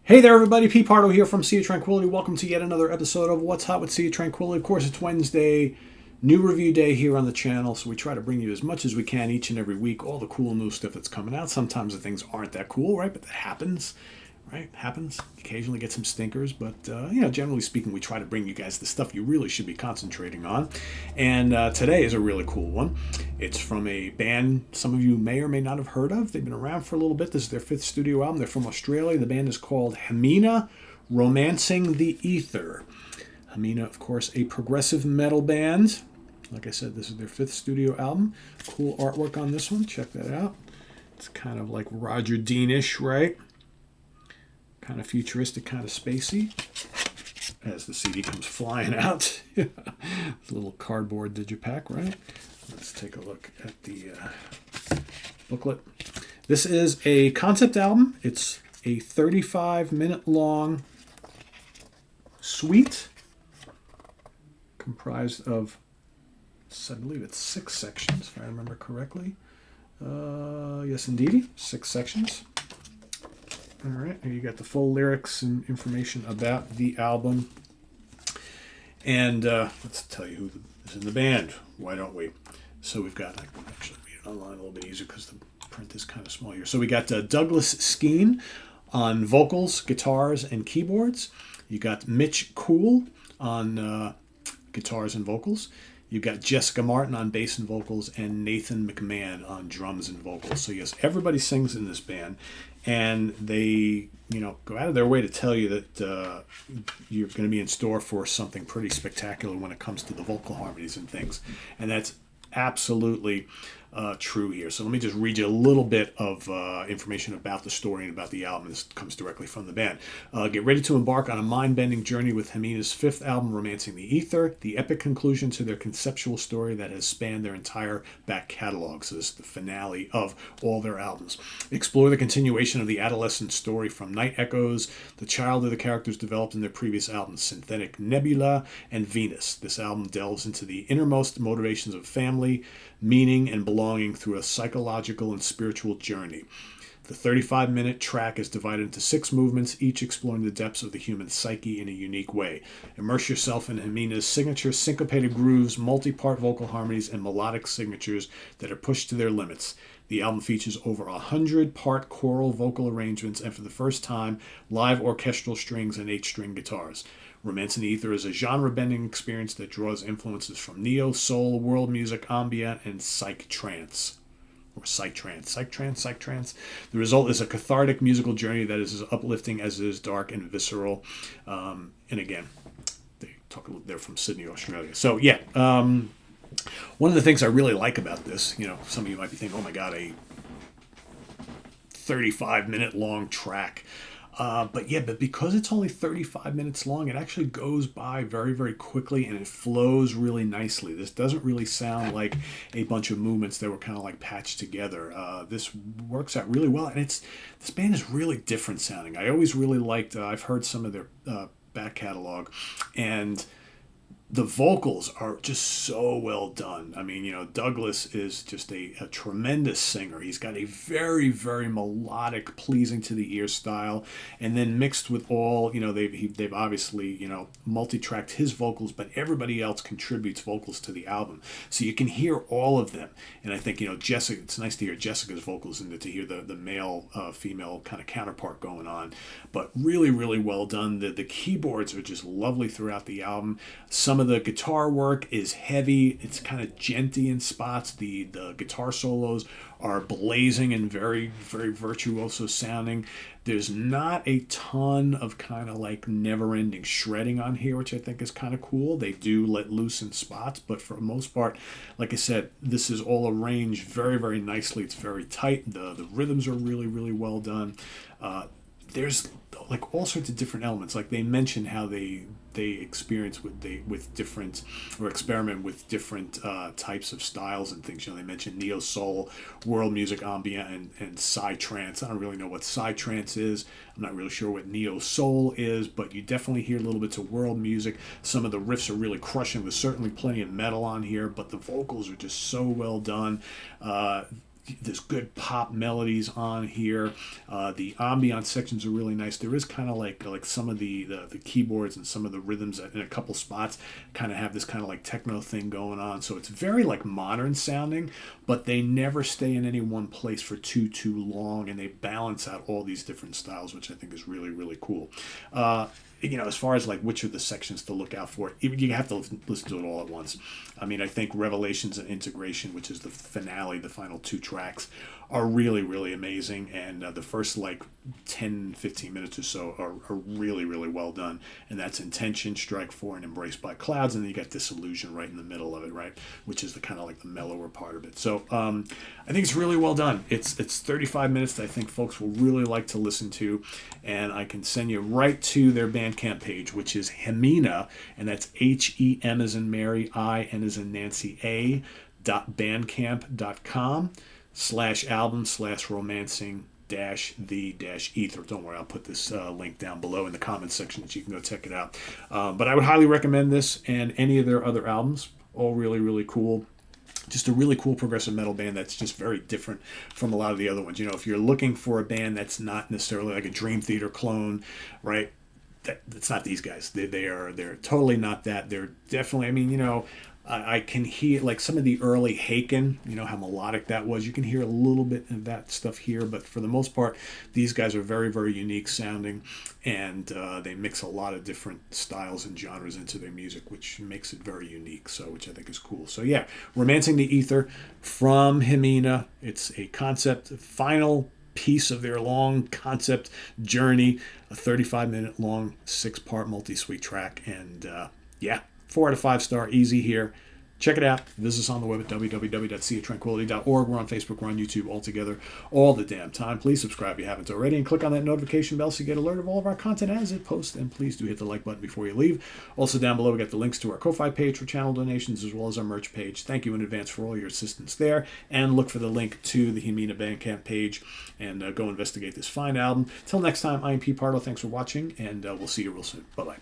Hey there, everybody. Pete Pardo here from Sea of Tranquility. Welcome to yet another episode of What's Hot with Sea of Tranquility. Of course, it's Wednesday, new review day here on the channel, so we try to bring you as much as we can each and every week, all the cool new stuff that's coming out. Sometimes the things aren't that cool, right? But that happens, right? Happens. Occasionally get some stinkers, but, generally speaking, we try to bring you guys the stuff you really should be concentrating on. And today is a really cool one. It's from a band some of you may or may not have heard of. They've been around for a little bit. This is their fifth studio album. They're from Australia. The band is called Hamina, Romancing the Ether. Hamina, of course, a progressive metal band. Like I said, this is their fifth studio album. Cool artwork on this one. Check that out. It's kind of like Roger Dean-ish, right? Kind of futuristic, kind of spacey. As the CD comes flying out. It's a little cardboard digipack, right? Let's take a look at the booklet. This is a concept album. It's a 35-minute long suite comprised of, I believe it's 6 sections, if I remember correctly. Yes, indeed, 6 sections. All right, and you got the full lyrics and information about the album. And let's tell you who is in the band. Why don't we? So we've got, I can actually read it online a little bit easier because the print is kind of small here. So we got Douglas Skeen on vocals, guitars, and keyboards. You got Mitch Cool on guitars and vocals. You got Jessica Martin on bass and vocals, and Nathan McMahon on drums and vocals. So yes, everybody sings in this band, and they, go out of their way to tell you that you're going to be in store for something pretty spectacular when it comes to the vocal harmonies and things, and that's absolutely true here. So let me just read you a little bit of information about the story and about the album. This comes directly from the band. Get ready to embark on a mind-bending journey with Hamina's fifth album, Romancing the Ether, the epic conclusion to their conceptual story that has spanned their entire back catalog. So this is the finale of all their albums. Explore the continuation of the adolescent story from Night Echoes, the child of the characters developed in their previous albums, Synthetic Nebula and Venus. This album delves into the innermost motivations of family, meaning, and belonging through a psychological and spiritual journey. The 35-minute track is divided into 6 movements, each exploring the depths of the human psyche in a unique way. Immerse yourself in Hamina's signature syncopated grooves, multi-part vocal harmonies, and melodic signatures that are pushed to their limits. The album features over 100-part choral vocal arrangements and, for the first time, live orchestral strings and 8-string guitars. Romancing the Ether is a genre-bending experience that draws influences from neo, soul, world music, ambient, and psych trance. Or psych trance. The result is a cathartic musical journey that is as uplifting as it is dark and visceral. And again, they're from Sydney, Australia. So yeah, one of the things I really like about this, some of you might be thinking, oh my God, a 35-minute long track. But because it's only 35 minutes long, it actually goes by very, very quickly, and it flows really nicely. This doesn't really sound like a bunch of movements that were kind of like patched together. This works out really well, and this band is really different sounding. I always really liked, I've heard some of their back catalog, and the vocals are just so well done. I mean, Douglas is just a tremendous singer. He's got a very, very melodic, pleasing to the ear style, and then mixed with all, they've obviously, multi-tracked his vocals, but everybody else contributes vocals to the album. So you can hear all of them. And I think, Jessica, it's nice to hear Jessica's vocals and to hear the male, female kind of counterpart going on. But really, really well done. The keyboards are just lovely throughout the album. Some of the guitar work is heavy. It's kind of genty in spots. The guitar solos are blazing and very, very virtuoso sounding. There's not a ton of kind of like never-ending shredding on here, which I think is kind of cool. They do let loose in spots, but for the most part, like I said, this is all arranged very, very nicely. It's very tight. The rhythms are really, really well done. There's like all sorts of different elements. Like they mention how they experience with different, or experiment with different types of styles and things. They mentioned neo soul, world music, ambient, and psy trance. I don't really know what psy trance is. I'm not really sure what neo soul is, but you definitely hear little bits of world music. Some of the riffs are really crushing. There's certainly plenty of metal on here, but the vocals are just so well done. There's good pop melodies on here. The ambient sections are really nice. There is kind of like some of the keyboards and some of the rhythms in a couple spots kind of have this kind of like techno thing going on. So it's very like modern sounding, but they never stay in any one place for too long, and they balance out all these different styles, which I think is really, really cool. As far as like which are the sections to look out for, you have to listen to it all at once. I mean, I think Revelations and Integration, which is the finale, the final 2 tracks, are really, really amazing. And the first like 10, 15 minutes or so are really, really well done. And that's Intention, Strike 4, and Embraced by Clouds. And then you got Disillusion right in the middle of it, right? Which is the kind of like the mellower part of it. So I think it's really well done. It's 35 minutes that I think folks will really like to listen to. And I can send you right to their Bandcamp page, which is Hemina, and that's HEM as in Mary, I, N as in Nancy, A.bandcamp.com/album/romancing the ether. Don't worry, I'll put this link down below in the comments section that you can go check it out. But I would highly recommend this and any of their other albums. All really, really cool. Just a really cool progressive metal band that's just very different from a lot of the other ones. If you're looking for a band that's not necessarily like a Dream Theater clone, right? That's not these guys. They're totally not that. They're definitely, I can hear like some of the early Haken, how melodic that was. You can hear a little bit of that stuff here, but for the most part, these guys are very, very unique sounding, and they mix a lot of different styles and genres into their music, which makes it very unique, which I think is cool. So yeah, Romancing the Ether from Hemina. It's a concept, final piece of their long concept journey, a 35-minute long 6-part multi-suite track, and 4 out of 5 star, easy here. Check it out. Visit us on the web at www.seaoftranquility.org. We're on Facebook, we're on YouTube, all together, all the damn time. Please subscribe if you haven't already, and click on that notification bell so you get alert of all of our content as it posts. And please do hit the like button before you leave. Also down below, we got the links to our Ko-Fi page for channel donations, as well as our merch page. Thank you in advance for all your assistance there. And look for the link to the Hemina Bandcamp page, and go investigate this fine album. Till next time, I'm Pete Pardo. Thanks for watching, and we'll see you real soon. Bye-bye.